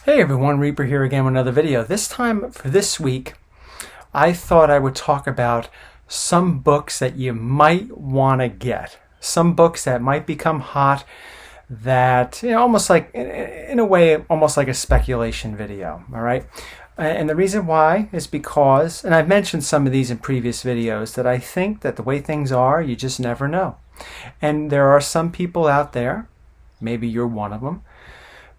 Hey everyone, Reaper here again with another video. This time for this week, I thought I would talk about some books that you might want to get. Some books that might become hot that, almost like, in a way, almost like a speculation video, all right? And the reason why is because, and I've mentioned some of these in previous videos, that I think that the way things are, you just never know. And there are some people out there, maybe you're one of them,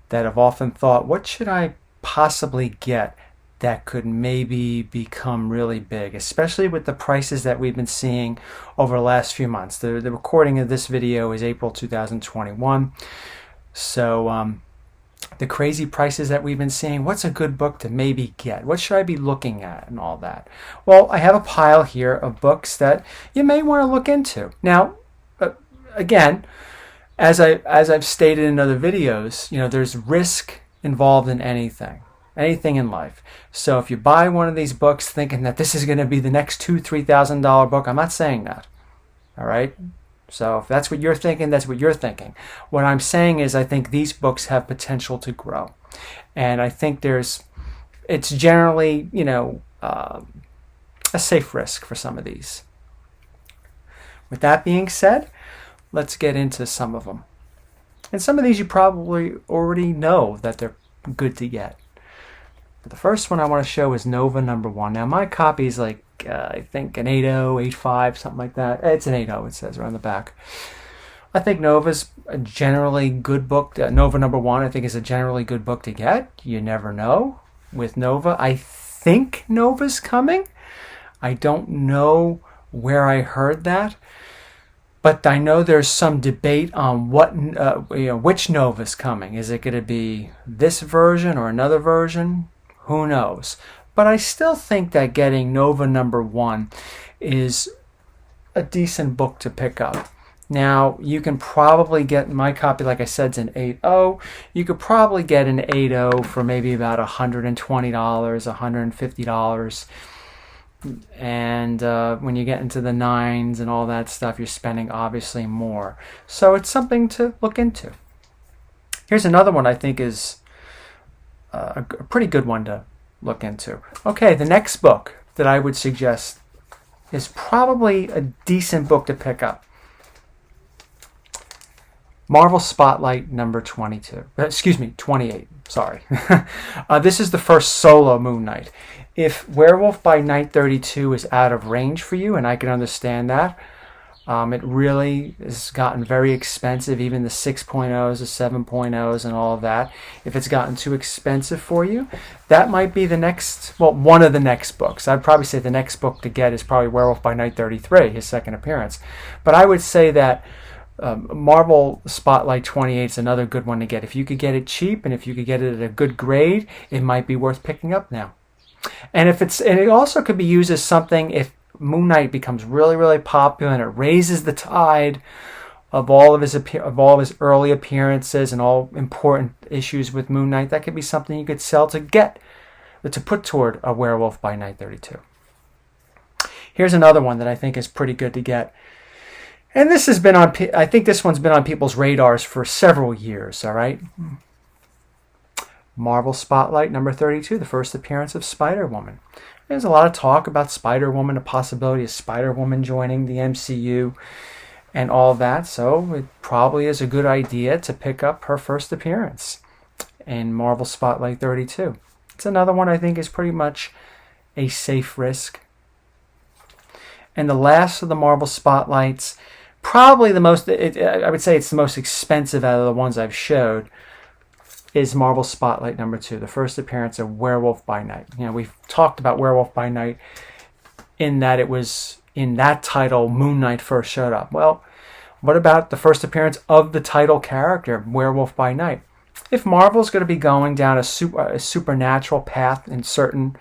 that have often thought, what should I possibly get that could maybe become really big, especially with the prices that we've been seeing over the last few months. The recording of this video is April 2021. So the crazy prices that we've been seeing, what's a good book to maybe get? What should I be looking at and all that? Well, I have a pile here of books that you may want to look into. Now, again, as I've stated in other videos, there's risk involved in anything in life. So if you buy one of these books thinking that this is going to be the next $2,000-$3,000 book, I'm not saying that. All right? So if that's what you're thinking, that's what you're thinking. What I'm saying is I think these books have potential to grow. And I think it's generally, a safe risk for some of these. With that being said, let's get into some of them. And some of these you probably already know that they're good to get. But the first one I want to show is Nova #1. Now my copy is like, I think an 8.0, 8.5, something like that. It's an 8.0, it says right on the back. I think Nova's a generally good book. Nova #1 I think is a generally good book to get. You never know. With Nova, I think Nova's coming. I don't know where I heard that. But I know there's some debate on which Nova's coming. Is it going to be this version or another version? Who knows? But I still think that getting Nova #1 is a decent book to pick up. Now, you can probably get, my copy, like I said, is an 8.0. You could probably get an 8.0 for maybe about $120, $150. And when you get into the 9s and all that stuff, you're spending obviously more. So it's something to look into. Here's another one I think is a pretty good one to look into. Okay, the next book that I would suggest is probably a decent book to pick up. Marvel Spotlight #22. Excuse me, 28. Sorry. This is the first solo Moon Knight. If Werewolf by Night 32 is out of range for you, and I can understand that, it really has gotten very expensive, even the 6.0s, the 7.0s, and all of that. If it's gotten too expensive for you, that might be the next, one of the next books. I'd probably say the next book to get is probably Werewolf by Night 33, his second appearance. But I would say that Marvel Spotlight 28 is another good one to get. If you could get it cheap and if you could get it at a good grade, it might be worth picking up now. And it also could be used as something if Moon Knight becomes really, really popular and it raises the tide of all of his early appearances and all important issues with Moon Knight. That could be something you could sell to put toward a Werewolf by Night 32. Here's another one that I think is pretty good to get. And this has been I think this one's been on people's radars for several years, all right? Marvel Spotlight #32, the first appearance of Spider-Woman. There's a lot of talk about Spider-Woman, the possibility of Spider-Woman joining the MCU and all that, so it probably is a good idea to pick up her first appearance in Marvel Spotlight 32. It's another one I think is pretty much a safe risk. And the last of the Marvel Spotlights, probably the most, I would say it's the most expensive out of the ones I've showed, is Marvel Spotlight #2, the first appearance of Werewolf by Night. We've talked about Werewolf by Night in that it was in that title Moon Knight first showed up. Well, what about the first appearance of the title character, Werewolf by Night? If Marvel's going to be going down a supernatural path in certain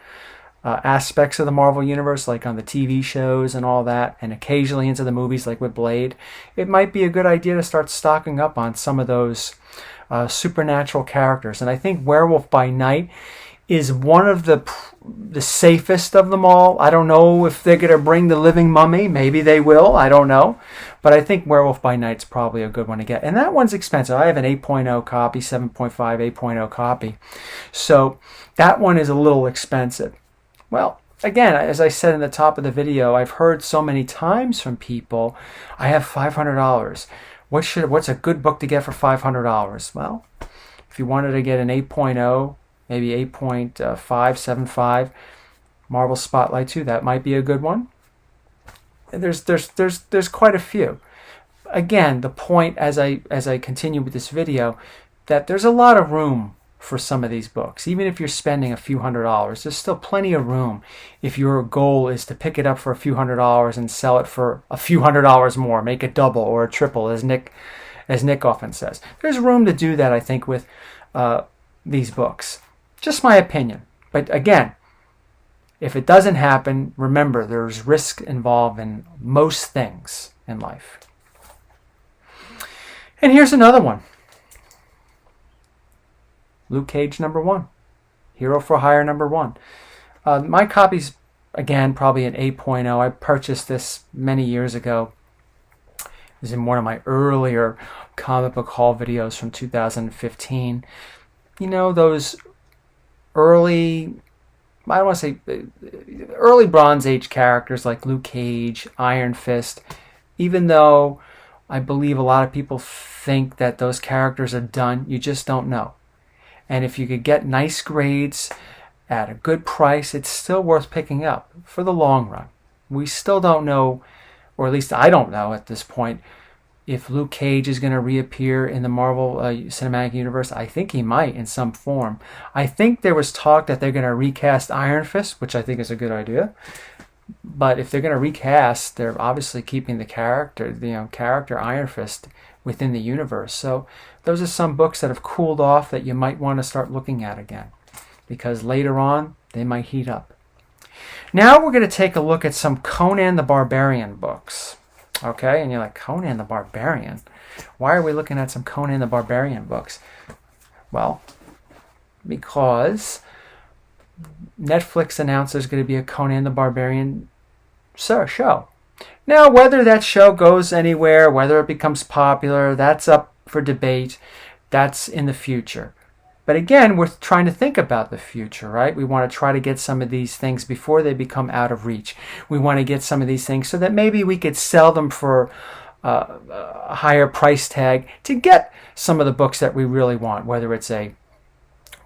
aspects of the Marvel Universe, like on the TV shows and all that, and occasionally into the movies like with Blade, it might be a good idea to start stocking up on some of those supernatural characters. And I think Werewolf by Night is one of the safest of them all. I don't know if they're going to bring the Living Mummy. Maybe they will. I don't know. But I think Werewolf by Night's probably a good one to get. And that one's expensive. I have an 8.0 copy, 7.5, 8.0 copy. So that one is a little expensive. Well, again, as I said in the top of the video, I've heard so many times from people, I have $500. What's a good book to get for $500? Well, if you wanted to get an 8.0, maybe 8.575 Marvel Spotlight 2, that might be a good one. There's quite a few. Again, the point as I continue with this video, that there's a lot of room for some of these books. Even if you're spending a few $100s, there's still plenty of room if your goal is to pick it up for a few $100s and sell it for a few $100s more, make it double or a triple, as Nick often says. There's room to do that, I think, with these books. Just my opinion. But again, if it doesn't happen, remember there's risk involved in most things in life. And here's another one. Luke Cage #1. Hero for Hire #1. My copy's, again, probably an 8.0. I purchased this many years ago. It was in one of my earlier comic book haul videos from 2015. You know, those early, I don't want to say early Bronze Age characters like Luke Cage, Iron Fist, even though I believe a lot of people think that those characters are done, you just don't know. And if you could get nice grades at a good price, it's still worth picking up for the long run. We still don't know, or at least I don't know at this point, if Luke Cage is going to reappear in the Marvel Cinematic Universe. I think he might in some form. I think there was talk that they're going to recast Iron Fist, which I think is a good idea. But if they're going to recast, they're obviously keeping the character Iron Fist within the universe. So those are some books that have cooled off that you might want to start looking at again, because later on they might heat up. Now we're going to take a look at some Conan the Barbarian books. Okay, and you're like, Conan the Barbarian? Why are we looking at some Conan the Barbarian books? Well, because Netflix announced there's going to be a Conan the Barbarian show. Now, whether that show goes anywhere, whether it becomes popular, that's up for debate. That's in the future. But again, we're trying to think about the future, right? We want to try to get some of these things before they become out of reach. We want to get some of these things so that maybe we could sell them for a higher price tag to get some of the books that we really want, whether it's a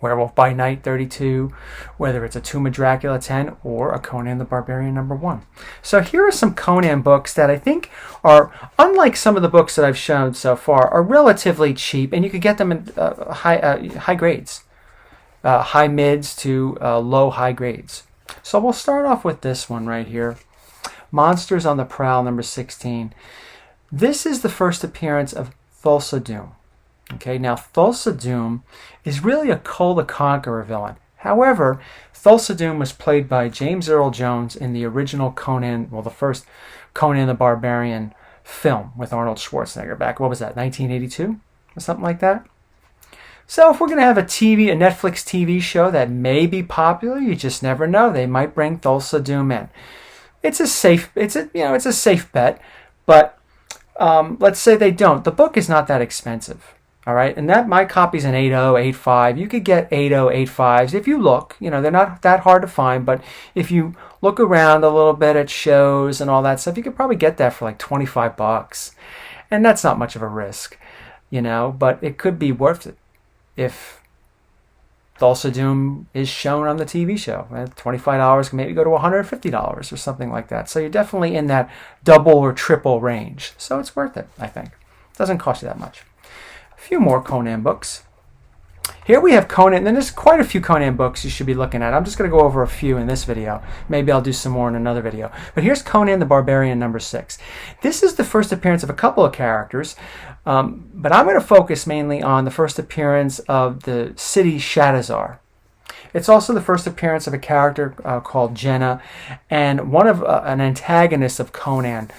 Werewolf by Night 32, whether it's a Tomb of Dracula 10, or a Conan the Barbarian #1. So here are some Conan books that I think are, unlike some of the books that I've shown so far, are relatively cheap, and you could get them in high grades, high mids to high grades. So we'll start off with this one right here, Monsters on the Prowl #16. This is the first appearance of Thulsa Doom. Okay, now Thulsa Doom is really a Kull the Conqueror villain. However, Thulsa Doom was played by James Earl Jones in the original Conan, well, the first Conan the Barbarian film with Arnold Schwarzenegger back, what was that, 1982 or something like that? So if we're going to have a Netflix TV show that may be popular, you just never know. They might bring Thulsa Doom in. It's a safe bet, but let's say they don't. The book is not that expensive. All right, and that my copy's an 8.0, 8.5. You could get 8.0, 8.5s if you look. You know, they're not that hard to find, but if you look around a little bit at shows and all that stuff, you could probably get that for like $25. And that's not much of a risk, you know, but it could be worth it if Thulsa Doom is shown on the TV show. $25 can maybe go to $150 or something like that. So you're definitely in that double or triple range. So it's worth it, I think. It doesn't cost you that much. A few more Conan books. Here we have Conan, and there's quite a few Conan books you should be looking at. I'm just going to go over a few in this video. Maybe I'll do some more in another video. But here's Conan the Barbarian #6. This is the first appearance of a couple of characters, but I'm going to focus mainly on the first appearance of the city Shadazar. It's also the first appearance of a character called Jenna, and one of an antagonist of Conan.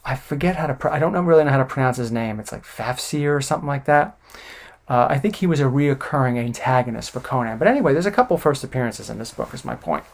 I forget how to, I don't really know how to pronounce his name. It's like Fafsir or something like that. I think he was a reoccurring antagonist for Conan. But anyway, there's a couple first appearances in this book, is my point.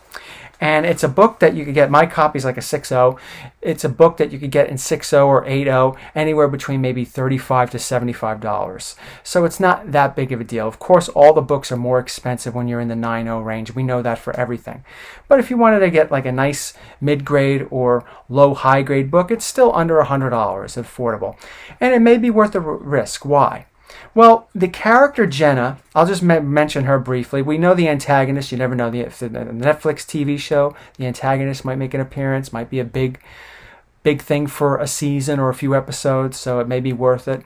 And it's a book that you could get, my copy's like a 6.0. It's a book that you could get in 6.0 or 8.0, anywhere between maybe $35 to $75. So it's not that big of a deal. Of course, all the books are more expensive when you're in the 9.0 range. We know that for everything. But if you wanted to get like a nice mid-grade or low-high grade book, it's still under $100, affordable. And it may be worth the risk. Why? Well, the character Jenna, I'll just mention her briefly. We know the antagonist. You never know. If the Netflix TV show, the antagonist might make an appearance, might be a big thing for a season or a few episodes, so it may be worth it.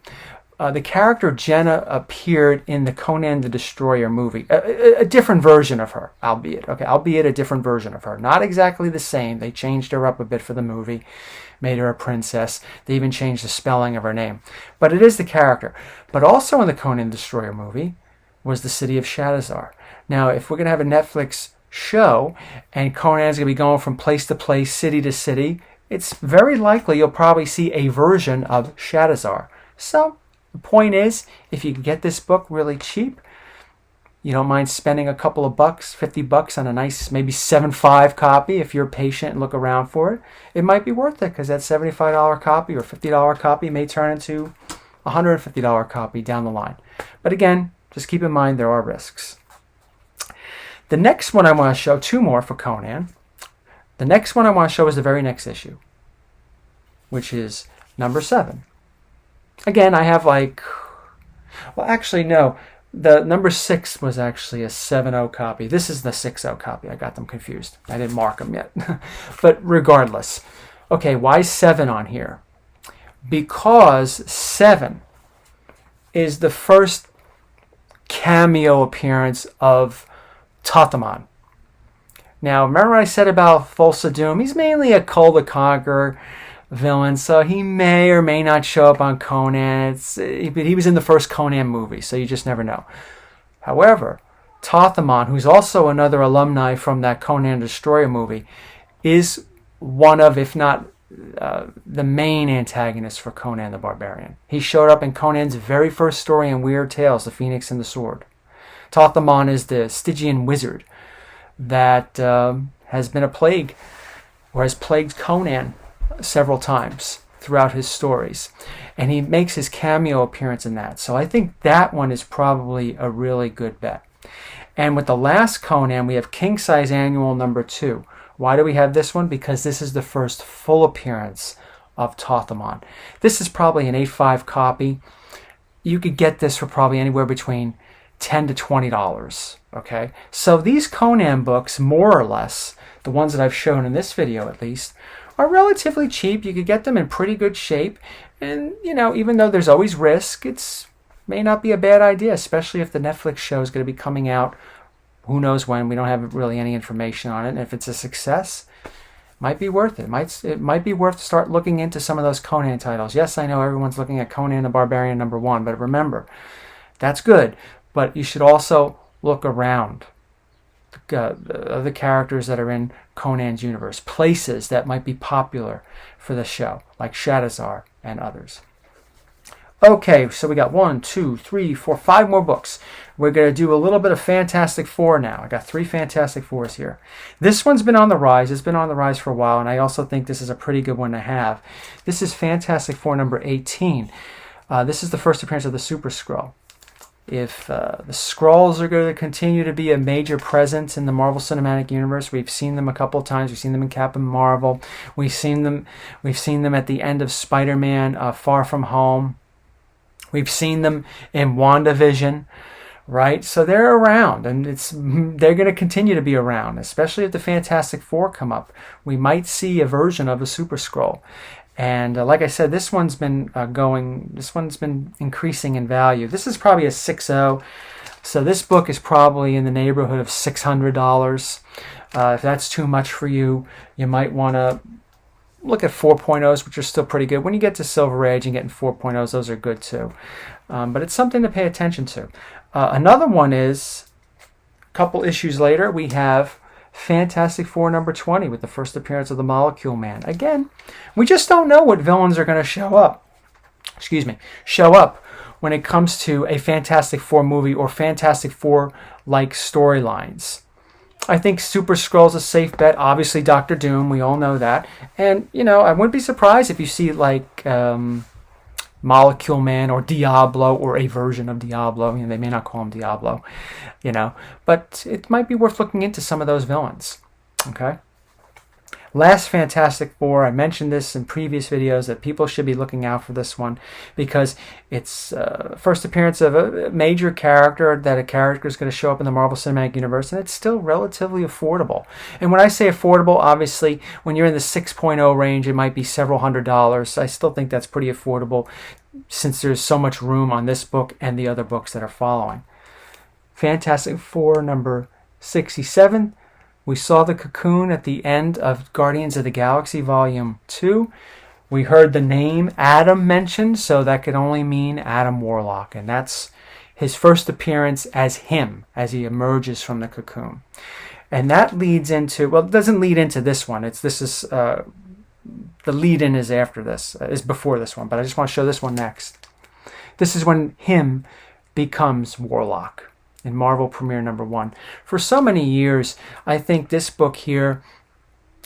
The character Jenna appeared in the Conan the Destroyer movie, a different version of her, albeit a different version of her. Not exactly the same. They changed her up a bit for the movie, made her a princess. They even changed the spelling of her name. But it is the character. But also in the Conan the Destroyer movie was the city of Shadowzar. Now, if we're going to have a Netflix show and Conan's going to be going from place to place, city to city, it's very likely you'll probably see a version of Shadowzar. So the point is, if you can get this book really cheap, you don't mind spending a couple of bucks, $50 on a nice, maybe 7.5 copy, if you're patient and look around for it, it might be worth it, because that $75 copy or $50 copy may turn into a $150 copy down the line. But again, just keep in mind there are risks. The next one I want to show, two more for Conan. The next one I want to show is the very next issue, which is number 7. Again, I have no. The number 6 was actually a 7.0 copy. This is the 6.0 copy. I got them confused. I didn't mark them yet. But regardless. Okay, why 7 on here? Because 7 is the first cameo appearance of Tathaman. Now, remember what I said about Thulsa Doom? He's mainly a Kull the Conqueror villain, so he may or may not show up on Conan. But he was in the first Conan movie, so you just never know. However, Tathaman, who's also another alumni from that Conan Destroyer movie, is one of, if not the main antagonist for Conan the Barbarian. He showed up in Conan's very first story in Weird Tales, The Phoenix and the Sword. Tathaman is the Stygian wizard that has been a plague, or has plagued Conan several times throughout his stories, and he makes his cameo appearance in that. So I think that one is probably a really good bet. And with the last Conan, we have King Size Annual number 2. Why do we have this one? Because this is the first full appearance of Tathaman. This is probably an 8.5 copy. You could get this for probably anywhere between $10 to $20. Okay, so these Conan books, more or less, the ones that I've shown in this video at least, are relatively cheap. You could get them in pretty good shape, and even though there's always risk, it's may not be a bad idea, especially if the Netflix show is going to be coming out who knows when. We don't have really any information on it, and if it's a success, it might be worth it. It might be worth to start looking into some of those Conan titles. Yes, I know everyone's looking at Conan the Barbarian number 1, but remember, that's good, but you should also look around the characters that are in Conan's universe, places that might be popular for the show, like Shadowzar and others. Okay, so we got 1, 2, 3, 4, 5 more books. We're going to do a little bit of Fantastic Four now. I got 3 Fantastic Fours here. This one's been on the rise. It's been on the rise for a while, and I also think this is a pretty good one to have. This is Fantastic Four number 18. This is the first appearance of the Super Skrull. If the Skrulls are going to continue to be a major presence in the Marvel Cinematic Universe, we've seen them a couple of times. We've seen them in Captain Marvel. We've seen them at the end of Spider-Man Far From Home. We've seen them in WandaVision, right? So they're around, and they're going to continue to be around, especially if the Fantastic Four come up. We might see a version of a Super Skrull. And like I said, this one's been increasing in value. This is probably a 6.0. So this book is probably in the neighborhood of $600. If that's too much for you, you might want to look at 4.0s, which are still pretty good. When you get to Silver Age and getting 4.0s, those are good too. But it's something to pay attention to. Another one is, a couple issues later, we have Fantastic Four number 20 with the first appearance of the Molecule Man. Again, we just don't know what villains are going to show up when it comes to a Fantastic Four movie or Fantastic Four-like storylines. I think Super Skrull's a safe bet. Obviously, Doctor Doom, we all know that. And, you know, I wouldn't be surprised if you see, like, Molecule Man or Diablo or a version of Diablo. You know, they may not call him Diablo, you know. But it might be worth looking into some of those villains, okay? Last Fantastic Four, I mentioned this in previous videos that people should be looking out for this one because it's first appearance of a major character, that a character is going to show up in the Marvel Cinematic Universe, and it's still relatively affordable. And when I say affordable, obviously, when you're in the 6.0 range, it might be several $100s. I still think that's pretty affordable since there's so much room on this book and the other books that are following. Fantastic Four number 67. We saw the Cocoon at the end of Guardians of the Galaxy Volume 2. We heard the name Adam mentioned, so that could only mean Adam Warlock. And that's his first appearance as him, as he emerges from the cocoon. And that leads into, well, it doesn't lead into this one. The lead-in is after this, is before this one. But I just want to show this one next. This is when him becomes Warlock. In Marvel Premiere number 1. For so many years, I think this book here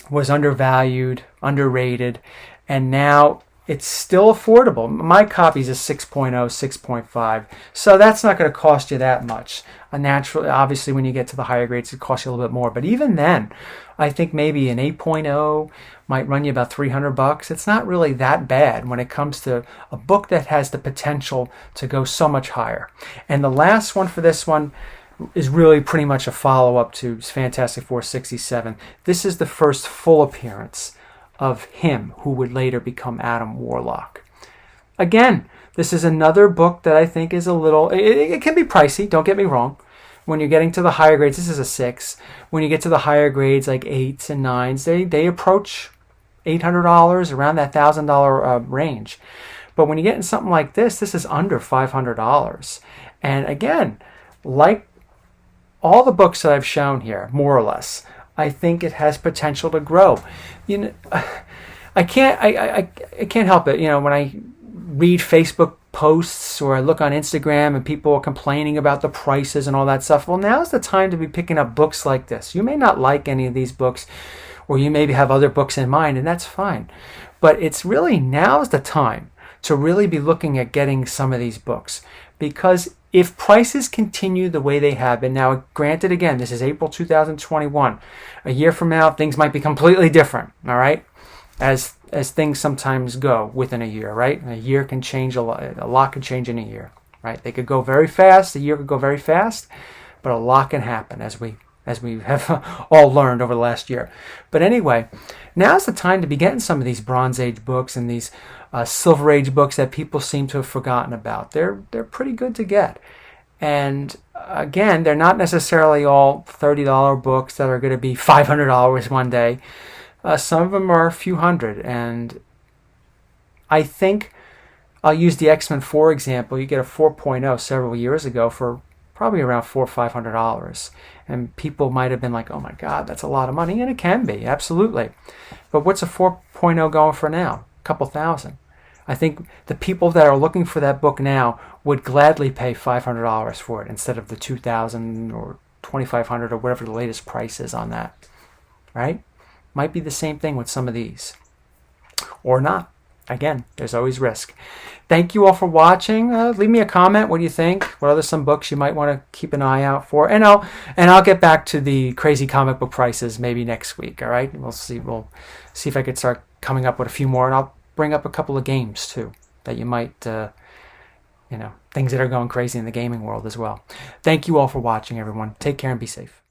was undervalued, underrated, and now it's still affordable. My copy's a 6.0, 6.5, so that's not going to cost you that much. Naturally, obviously, when you get to the higher grades, it costs you a little bit more, but even then, I think maybe an 8.0 might run you about $300. It's not really that bad when it comes to a book that has the potential to go so much higher. And the last one for this one is really pretty much a follow-up to Fantastic Four 67. This is the first full appearance of him who would later become Adam Warlock. Again, this is another book that I think is a little, it can be pricey, don't get me wrong. When you're getting to the higher grades, this is a 6. When you get to the higher grades, like 8s and 9s, they approach $800, around that $1,000 range. But when you get in something like this is under $500. And again, like all the books that I've shown here, more or less, I think it has potential to grow. You know, I can't help it. You know, when I read Facebook posts or I look on Instagram and people are complaining about the prices and all that stuff, well, now's the time to be picking up books like this. You may not like any of these books, or you maybe have other books in mind, and that's fine. But it's really, now's the time to really be looking at getting some of these books. Because if prices continue the way they have been, now granted again, this is April 2021. A year from now, things might be completely different, all right? As things sometimes go within a year, right? A year can change a lot can change in a year, right? They could go very fast, a year could go very fast, but a lot can happen as we have all learned over the last year. But anyway, now's the time to be getting some of these Bronze Age books and these Silver Age books that people seem to have forgotten about. They're pretty good to get. And again, they're not necessarily all $30 books that are going to be $500 one day. Some of them are a few hundred. And I think I'll use the X-Men 4 example. You get a 4.0 several years ago for probably around $400 or $500. And people might have been like, oh my God, that's a lot of money. And it can be, absolutely. But what's a 4.0 going for now? A couple thousand. I think the people that are looking for that book now would gladly pay $500 for it instead of the $2,000 or $2,500 or whatever the latest price is on that. Right? Might be the same thing with some of these. Or not. Again, there's always risk. Thank you all for watching. Leave me a comment. What do you think? What are some books you might want to keep an eye out for? And I'll get back to the crazy comic book prices maybe next week. All right. We'll see if I could start coming up with a few more, and I'll bring up a couple of games too that you might, things that are going crazy in the gaming world as well. Thank you all for watching, everyone. Take care and be safe.